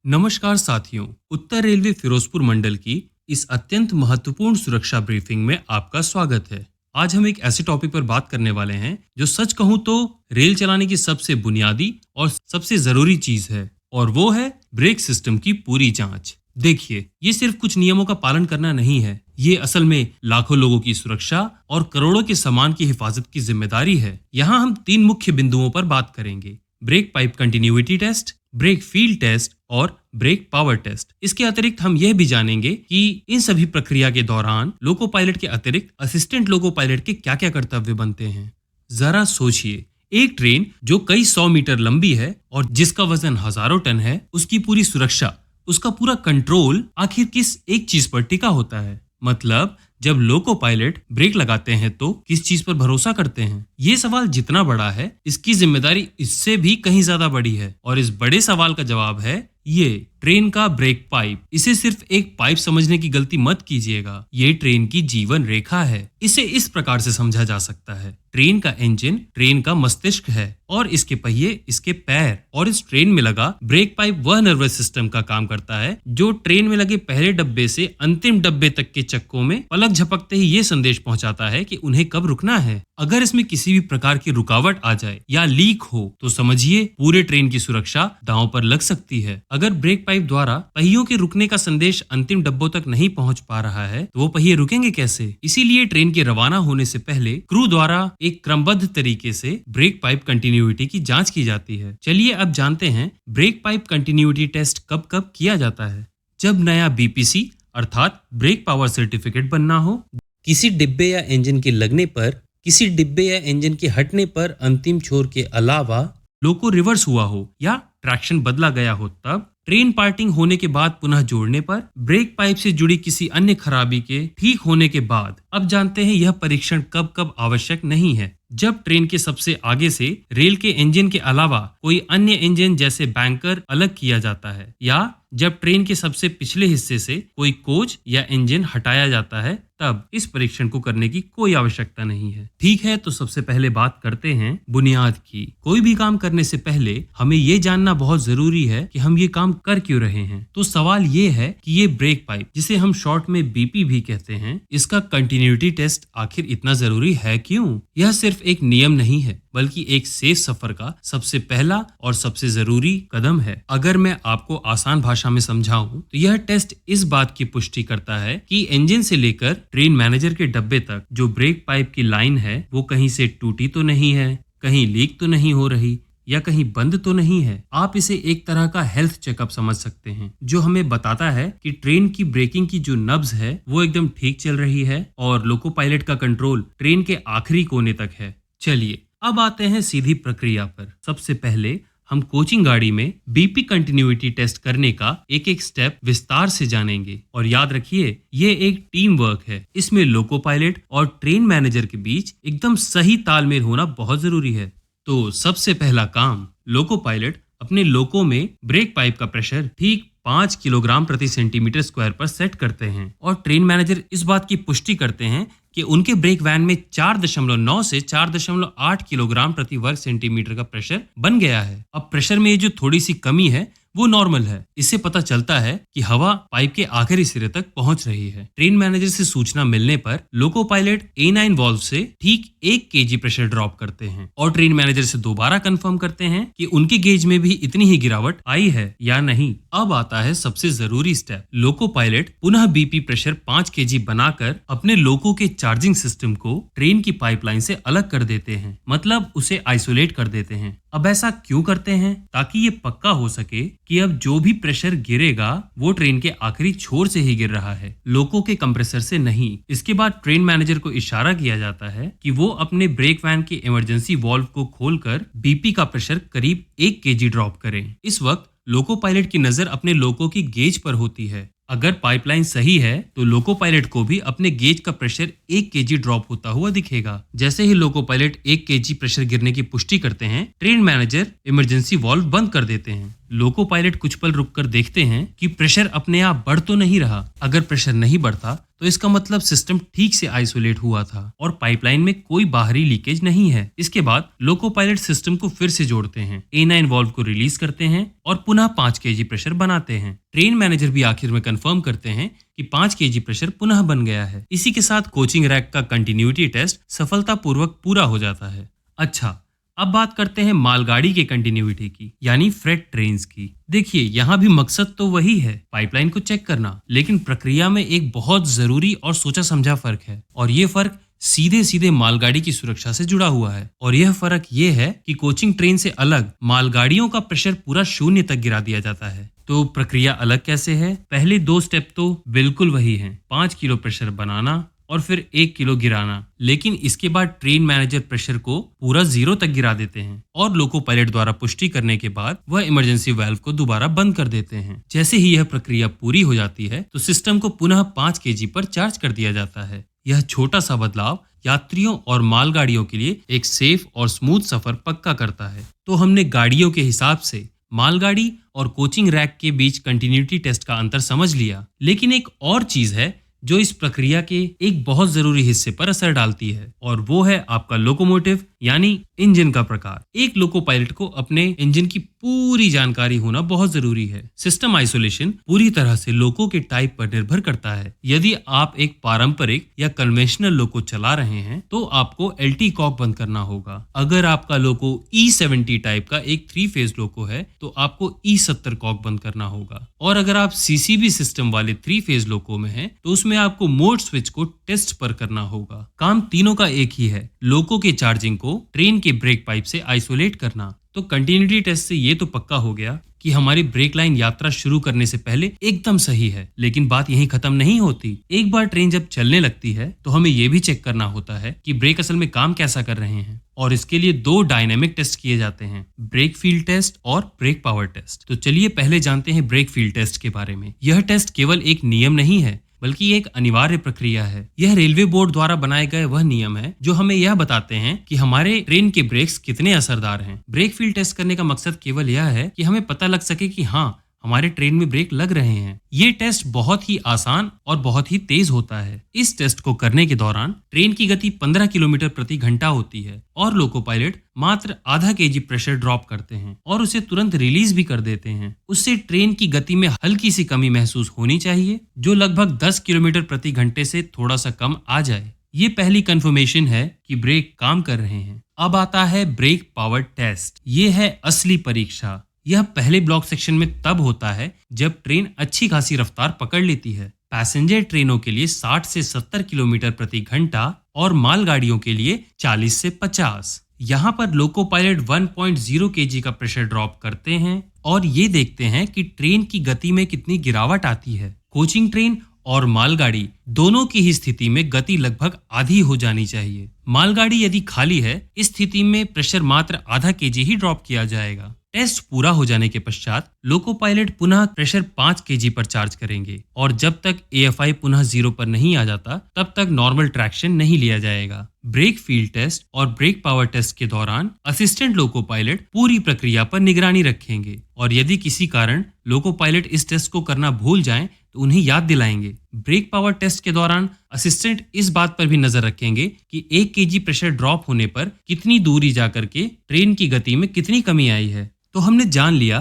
नमस्कार साथियों, उत्तर रेलवे फिरोजपुर मंडल की इस अत्यंत महत्वपूर्ण सुरक्षा ब्रीफिंग में आपका स्वागत है। आज हम एक ऐसे टॉपिक पर बात करने वाले हैं जो सच कहूं तो रेल चलाने की सबसे बुनियादी और सबसे जरूरी चीज है, और वो है ब्रेक सिस्टम की पूरी जांच। देखिए, ये सिर्फ कुछ नियमों का पालन करना नहीं है, ये असल में लाखों लोगों की सुरक्षा और करोड़ों के सामान की हिफाजत की जिम्मेदारी है। यहाँ हम 3 मुख्य बिंदुओं पर बात करेंगे: brake pipe continuity test, brake field test और ब्रेक पावर टेस्ट। इसके अतिरिक्त हम यह भी जानेंगे कि इन सभी प्रक्रिया के दौरान लोको पायलट के अतिरिक्त असिस्टेंट लोको पायलट के क्या क्या कर्तव्य बनते हैं। जरा सोचिए, एक ट्रेन जो कई 100 मीटर लंबी है और जिसका वजन हजारों टन है, उसकी पूरी सुरक्षा, उसका पूरा कंट्रोल आखिर किस एक चीज पर टिका होता है? मतलब जब लोको पायलट ब्रेक लगाते हैं तो किस चीज पर भरोसा करते हैं? ये सवाल जितना बड़ा है, इसकी जिम्मेदारी इससे भी कहीं ज्यादा बड़ी है। और इस बड़े सवाल का जवाब है ये ट्रेन का ब्रेक पाइप। इसे सिर्फ एक पाइप समझने की गलती मत कीजिएगा, ये ट्रेन की जीवन रेखा है। इसे इस प्रकार से समझा जा सकता है: ट्रेन का इंजन ट्रेन का मस्तिष्क है और इसके पहिए इसके पैर, और इस ट्रेन में लगा ब्रेक पाइप वह नर्वस सिस्टम का काम करता है जो ट्रेन में लगे पहले डब्बे से अंतिम डब्बे तक के चक्कों में पलक झपकते ही ये संदेश पहुंचाता है कि उन्हें कब रुकना है। अगर इसमें किसी भी प्रकार की रुकावट आ जाए या लीक हो तो समझिए पूरे ट्रेन की सुरक्षा दांव पर लग सकती है। अगर ब्रेक पाइप द्वारा पहियों के रुकने का संदेश अंतिम डब्बों तक नहीं पहुंच पा रहा है तो वो पहिए रुकेंगे कैसे? इसीलिए ट्रेन के रवाना होने से पहले क्रू द्वारा एक क्रमबद्ध तरीके से ब्रेक पाइप कंटिन्यूटी की जांच की जाती है। चलिए अब जानते हैं ब्रेक पाइप कंटिन्यूटी टेस्ट कब कब किया जाता है। जब नया बीपीसी अर्थात ब्रेक पावर सर्टिफिकेट बनना हो, किसी डिब्बे या इंजन के लगने पर, किसी डिब्बे या इंजन के हटने पर अंतिम छोर के अलावा लोको रिवर्स हुआ हो या ट्रैक्शन बदला गया हो, तब ट्रेन पार्टिंग होने के बाद पुनः जोड़ने पर, ब्रेक पाइप से जुड़ी किसी अन्य खराबी के ठीक होने के बाद। अब जानते हैं यह परीक्षण कब कब आवश्यक नहीं है। जब ट्रेन के सबसे आगे से रेल के इंजन के अलावा कोई अन्य इंजन जैसे बैंकर अलग किया जाता है, या जब ट्रेन के सबसे पिछले हिस्से से कोई कोच या इंजन हटाया जाता है, तब इस परीक्षण को करने की कोई आवश्यकता नहीं है। ठीक है, तो सबसे पहले बात करते हैं बुनियाद की। कोई भी काम करने से पहले हमें ये जानना बहुत जरूरी है कि हम ये काम कर क्यों रहे हैं। तो सवाल ये है कि ये ब्रेक पाइप, जिसे हम शॉर्ट में बीपी भी कहते हैं, इसका कंटिन्यूटी टेस्ट आखिर इतना जरूरी है क्यों? यह सिर्फ एक नियम नहीं है, बल्कि एक सेफ सफर का सबसे पहला और सबसे जरूरी कदम है। अगर मैं आपको आसान भाषा में समझाऊं तो यह टेस्ट इस बात की पुष्टि करता है कि इंजन से लेकर ट्रेन मैनेजर के डब्बे तक जो ब्रेक पाइप की लाइन है वो कहीं से टूटी तो नहीं है, कहीं लीक तो नहीं हो रही, या कहीं बंद तो नहीं है। आप इसे एक तरह का हेल्थ चेकअप समझ सकते हैं, जो हमें बताता है कि ट्रेन की ब्रेकिंग की जो नब्ज है वो एकदम ठीक चल रही है और लोको पायलट का कंट्रोल ट्रेन के आखिरी कोने तक है। चलिए अब आते हैं सीधी प्रक्रिया पर। सबसे पहले हम कोचिंग गाड़ी में बीपी कंटिन्यूटी टेस्ट करने का एक एक स्टेप विस्तार से जानेंगे। और याद रखिए, ये एक टीम वर्क है। इसमें लोको पायलट और ट्रेन मैनेजर के बीच एकदम सही तालमेल होना बहुत जरूरी है। तो सबसे पहला काम, लोको पायलट अपने लोको में ब्रेक पाइप का प्रेशर ठीक 5 किलोग्राम प्रति सेंटीमीटर स्क्वायर पर सेट करते हैं, और ट्रेन मैनेजर इस बात की पुष्टि करते हैं कि उनके ब्रेक वैन में 4.9 से 4.8 किलोग्राम प्रति वर्ग सेंटीमीटर का प्रेशर बन गया है। अब प्रेशर में ये जो थोड़ी सी कमी है वो नॉर्मल है। इससे पता चलता है कि हवा पाइप के आखिरी सिरे तक पहुंच रही है। ट्रेन मैनेजर से सूचना मिलने पर लोको पायलट A9 वाल्व से ठीक 1 केजी प्रेशर ड्रॉप करते हैं और ट्रेन मैनेजर से दोबारा कंफर्म करते हैं कि उनके गेज में भी इतनी ही गिरावट आई है या नहीं। अब आता है सबसे जरूरी स्टेप। लोको पायलट पुनः बीपी प्रेशर 5 केजी बनाकर अपने लोको के चार्जिंग सिस्टम को ट्रेन की पाइपलाइन से अलग कर देते हैं, मतलब उसे आइसोलेट कर देते हैं। अब ऐसा क्यों करते हैं? ताकि ये पक्का हो सके कि अब जो भी प्रेशर गिरेगा वो ट्रेन के आखिरी छोर से ही गिर रहा है, लोको के कंप्रेसर से नहीं। इसके बाद ट्रेन मैनेजर को इशारा किया जाता है कि वो अपने ब्रेक वैन के इमरजेंसी वाल्व को खोलकर बीपी का प्रेशर करीब 1 केजी ड्रॉप करें। इस वक्त लोको पायलट की नजर अपने लोको की गेज पर होती है। अगर पाइपलाइन सही है तो लोको पायलट को भी अपने गेज का प्रेशर 1 केजी ड्रॉप होता हुआ दिखेगा। जैसे ही लोको पायलट 1 केजी प्रेशर गिरने की पुष्टि करते हैं, ट्रेन मैनेजर इमरजेंसी वाल्व बंद कर देते हैं। लोको पायलट कुछ पल रुककर देखते हैं कि प्रेशर अपने आप बढ़ तो नहीं रहा। अगर प्रेशर नहीं बढ़ता तो इसका मतलब सिस्टम ठीक से आइसोलेट हुआ था और पाइपलाइन में कोई बाहरी लीकेज नहीं है। इसके बाद लोको पायलट सिस्टम को फिर से जोड़ते हैं, A9 वाल्व को रिलीज करते हैं और पुनः 5 kg प्रेशर बनाते हैं। ट्रेन मैनेजर भी आखिर में कंफर्म करते हैं कि 5 kg प्रेशर पुनः बन गया है। इसी के साथ कोचिंग रैक का कंटिन्यूटी टेस्ट सफलतापूर्वक पूरा हो जाता है। अच्छा, अब बात करते हैं मालगाड़ी के कंटिन्यूटी की, यानी फ्रेट ट्रेन्स की। देखिए, यहाँ भी मकसद तो वही है, पाइपलाइन को चेक करना, लेकिन प्रक्रिया में एक बहुत जरूरी और सोचा समझा फर्क है और ये फर्क सीधे सीधे मालगाड़ी की सुरक्षा से जुड़ा हुआ है। और यह फर्क ये है कि कोचिंग ट्रेन से अलग मालगाड़ियों का प्रेशर पूरा 0 तक गिरा दिया जाता है। तो प्रक्रिया अलग कैसे है? पहले 2 स्टेप तो बिल्कुल वही हैं, 5 किलो प्रेशर बनाना और फिर 1 किलो गिराना, लेकिन इसके बाद ट्रेन मैनेजर प्रेशर को पूरा 0 तक गिरा देते हैं और लोको पायलट द्वारा पुष्टि करने के बाद वह इमरजेंसी वाल्व को दोबारा बंद कर देते हैं। जैसे ही यह प्रक्रिया पूरी हो जाती है तो सिस्टम को पुनः 5 kg पर चार्ज कर दिया जाता है। यह छोटा सा बदलाव यात्रियों और मालगाड़ियों के लिए एक सेफ और स्मूथ सफर पक्का करता है। तो हमने गाड़ियों के हिसाब से मालगाड़ी और कोचिंग रैक के बीच कंटिन्यूटी टेस्ट का अंतर समझ लिया, लेकिन एक और चीज है जो इस प्रक्रिया के एक बहुत जरूरी हिस्से पर असर डालती है और वो है आपका लोकोमोटिव यानी इंजन का प्रकार। एक लोको पायलट को अपने इंजन की पूरी जानकारी होना बहुत जरूरी है। सिस्टम आइसोलेशन पूरी तरह से लोको के टाइप पर निर्भर करता है। यदि आप एक पारंपरिक या कन्वेंशनल लोको चला रहे हैं तो आपको LT कॉक बंद करना होगा। अगर आपका लोको E70 टाइप का एक 3 फेज लोको है तो आपको E70 कॉक बंद करना होगा। और अगर आप CCB सिस्टम वाले 3 फेज लोको में हैं तो उसमें आपको मोड स्विच को टेस्ट पर करना होगा। काम तीनों का एक ही है, लोको के चार्जिंग को ट्रेन के ब्रेक पाइप से आइसोलेट करना। तो कंटिन्यूटी टेस्ट से ये तो पक्का हो गया कि हमारी ब्रेक लाइन यात्रा शुरू करने से पहले एकदम सही है, लेकिन बात यहीं खत्म नहीं होती। एक बार ट्रेन जब चलने लगती है तो हमें यह भी चेक करना होता है कि ब्रेक असल में काम कैसा कर रहे हैं और इसके लिए 2 डायनेमिक टेस्ट किए जाते हैं, ब्रेक फील्ड टेस्ट और ब्रेक पावर टेस्ट। तो चलिए पहले जानते हैं ब्रेक फील्ड टेस्ट के बारे में। यह टेस्ट केवल एक नियम नहीं है बल्कि एक अनिवार्य प्रक्रिया है। यह रेलवे बोर्ड द्वारा बनाए गए वह नियम है जो हमें यह बताते हैं कि हमारे ट्रेन के ब्रेक्स कितने असरदार हैं। ब्रेक फील्ड टेस्ट करने का मकसद केवल यह है कि हमें पता लग सके कि हाँ, हमारे ट्रेन में ब्रेक लग रहे हैं। ये टेस्ट बहुत ही आसान और बहुत ही तेज होता है। इस टेस्ट को करने के दौरान ट्रेन की गति 15 किलोमीटर प्रति घंटा होती है और लोको पायलट मात्र आधा kg प्रेशर ड्रॉप करते हैं और उसे तुरंत रिलीज भी कर देते हैं। उससे ट्रेन की गति में हल्की सी कमी महसूस होनी चाहिए जो लगभग 10 किलोमीटर प्रति घंटे से थोड़ा सा कम आ जाए। ये पहली कंफर्मेशन है कि ब्रेक काम कर रहे हैं। अब आता है ब्रेक पावर टेस्ट। ये है असली परीक्षा। यह पहले ब्लॉक सेक्शन में तब होता है जब ट्रेन अच्छी खासी रफ्तार पकड़ लेती है। पैसेंजर ट्रेनों के लिए 60 से 70 किलोमीटर प्रति घंटा और मालगाड़ियों के लिए 40 से 50। यहाँ पर लोको पायलट 1.0 kg का प्रेशर ड्रॉप करते हैं और ये देखते हैं कि ट्रेन की गति में कितनी गिरावट आती है। कोचिंग ट्रेन और मालगाड़ी दोनों की ही स्थिति में गति लगभग आधी हो जानी चाहिए। मालगाड़ी यदि खाली है, इस स्थिति में प्रेशर मात्र आधा kg ही ड्रॉप किया जाएगा। टेस्ट पूरा हो जाने के पश्चात लोको पायलट पुनः प्रेशर 5 kg पर चार्ज करेंगे और जब तक AFI पुनः 0 पर नहीं आ जाता तब तक नॉर्मल ट्रैक्शन नहीं लिया जाएगा। ब्रेक फील्ड टेस्ट और ब्रेक पावर टेस्ट के दौरान असिस्टेंट लोको पायलट पूरी प्रक्रिया पर निगरानी रखेंगे और यदि किसी कारण लोको पायलट इस टेस्ट को करना भूल जाएं तो उन्हें याद दिलाएंगे। ब्रेक पावर टेस्ट के दौरान असिस्टेंट इस बात पर भी नजर रखेंगे कि 1 kg प्रेशर ड्रॉप होने पर कितनी दूरी जाकर के ट्रेन की गति में कितनी कमी आई है। तो हमने जान लिया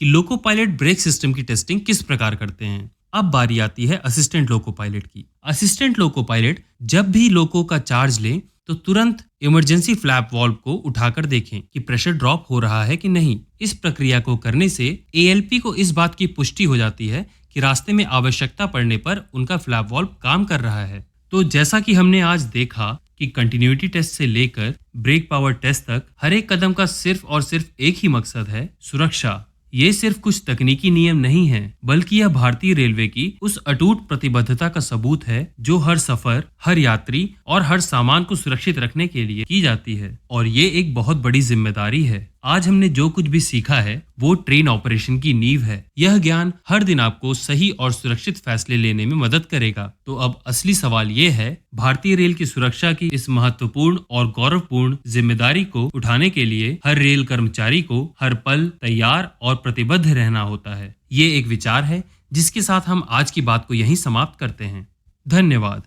कि लोको पायलट ब्रेक सिस्टम की टेस्टिंग किस प्रकार करते हैं। अब बारी आती है असिस्टेंट लोको पायलट की। असिस्टेंट लोको पायलट जब भी लोको का चार्ज लें तो तुरंत इमरजेंसी फ्लैप वाल्व को उठाकर देखें कि प्रेशर ड्रॉप हो रहा है कि नहीं। इस प्रक्रिया को करने से ALP को इस बात की पुष्टि हो जाती है कि रास्ते में आवश्यकता पड़ने पर उनका फ्लैप वाल्व काम कर रहा है। तो जैसा कि हमने आज देखा कि कंटिन्यूटी टेस्ट से लेकर ब्रेक पावर टेस्ट तक हर एक कदम का सिर्फ और सिर्फ एक ही मकसद है, सुरक्षा। ये सिर्फ कुछ तकनीकी नियम नहीं है बल्कि यह भारतीय रेलवे की उस अटूट प्रतिबद्धता का सबूत है जो हर सफर, हर यात्री और हर सामान को सुरक्षित रखने के लिए की जाती है। और ये एक बहुत बड़ी जिम्मेदारी है। आज हमने जो कुछ भी सीखा है वो ट्रेन ऑपरेशन की नींव है। यह ज्ञान हर दिन आपको सही और सुरक्षित फैसले लेने में मदद करेगा। तो अब असली सवाल ये है, भारतीय रेल की सुरक्षा की इस महत्वपूर्ण और गौरवपूर्ण जिम्मेदारी को उठाने के लिए हर रेल कर्मचारी को हर पल तैयार और प्रतिबद्ध रहना होता है। ये एक विचार है जिसके साथ हम आज की बात को यहीं समाप्त करते हैं। धन्यवाद।